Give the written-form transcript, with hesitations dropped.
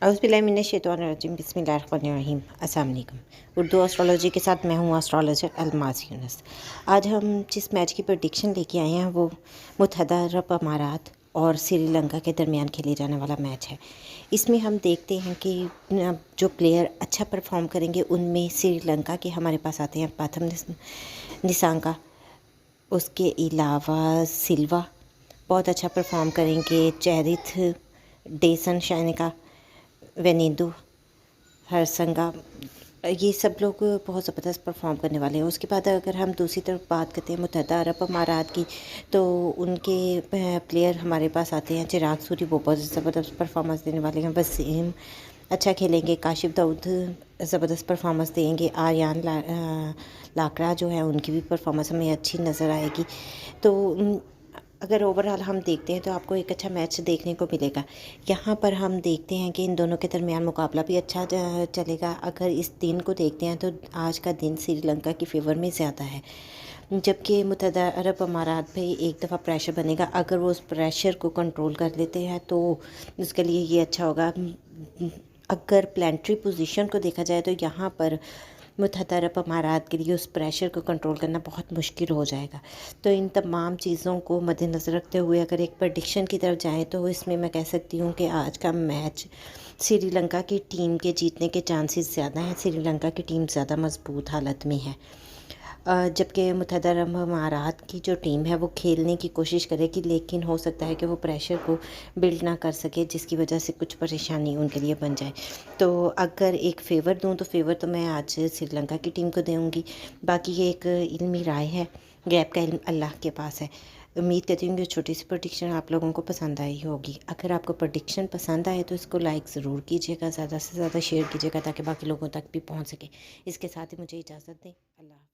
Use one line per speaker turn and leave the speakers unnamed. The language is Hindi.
औज़ुबिल्लाहिमिनश्शैतानिर्रजीम बिस्मिल्लाहिर्रहमानिर्रहीम। अस्सलाम वालेकुम। उर्दू एस्ट्रोलॉजी के साथ मैं हूँ एस्ट्रोलॉजर अलमास यूनुस। आज हम जिस मैच की प्रेडिक्शन लेके आए हैं वो मुत्तहदा अरब अमारात और श्रीलंका के दरमियान खेले जाने वाला मैच है। इसमें हम देखते हैं कि जो प्लेयर अच्छा परफॉर्म करेंगे उनमें श्रीलंका के हमारे पास आते हैं प्रथम निसांका, उसके अलावा सिल्वा बहुत अच्छा परफॉर्म करेंगे, चैरिथ डेसन शाइनिका, वेनिंदु हरसंगा, ये सब लोग बहुत ज़बरदस्त परफॉर्म करने वाले हैं। उसके बाद अगर हम दूसरी तरफ बात करते हैं मुत्तहदा अरब अमारात की, तो उनके प्लेयर हमारे पास आते हैं चिराग सूरी, वो बहुत ज़बरदस्त परफॉर्मेंस देने वाले हैं। वसीम अच्छा खेलेंगे, काशिफ दाऊद ज़बरदस्त परफॉर्मेंस देंगे, आर्यन लाकड़ा जो है उनकी भी परफॉर्मेंस हमें अच्छी नज़र आएगी। तो अगर ओवरऑल हम देखते हैं तो आपको एक अच्छा मैच देखने को मिलेगा। यहाँ पर हम देखते हैं कि इन दोनों के दरमियान मुकाबला भी अच्छा चलेगा। अगर इस दिन को देखते हैं तो आज का दिन श्रीलंका की फ़ेवर में ज़्यादा है, जबकि मुत्तहदा अरब अमारात पे एक दफ़ा प्रेशर बनेगा। अगर वो उस प्रेशर को कंट्रोल कर लेते हैं तो उसके लिए ये अच्छा होगा। अगर प्लानिटरी पोजीशन को देखा जाए तो यहाँ पर मुत्तहदा अरब अमारात के लिए उस प्रेशर को कंट्रोल करना बहुत मुश्किल हो जाएगा। तो इन तमाम चीज़ों को मद्देनज़र रखते हुए अगर एक प्रेडिक्शन की तरफ जाएँ तो इसमें मैं कह सकती हूँ कि आज का मैच श्रीलंका की टीम के जीतने के चांसेस ज़्यादा हैं। श्रीलंका की टीम ज़्यादा मजबूत हालत में है, जबकि मुत्तहदा अरब अमारात की जो टीम है वो खेलने की कोशिश करेगी, लेकिन हो सकता है कि वो प्रेशर को बिल्ड ना कर सके, जिसकी वजह से कुछ परेशानी उनके लिए बन जाए। तो अगर एक फ़ेवर दूं तो फ़ेवर तो मैं आज श्रीलंका की टीम को दूंगी। बाकी ये एक इल्मी राय है, गैब का इल्म अल्लाह के पास है। उम्मीद करती हूँ कि छोटी सी प्रेडिक्शन आप लोगों को पसंद आई होगी। अगर आपको प्रेडिक्शन पसंद आए तो इसको लाइक ज़रूर कीजिएगा, ज़्यादा से ज़्यादा शेयर कीजिएगा ताकि बाकी लोगों तक भी पहुँच सके। इसके साथ ही मुझे इजाज़त दें। अल्लाह।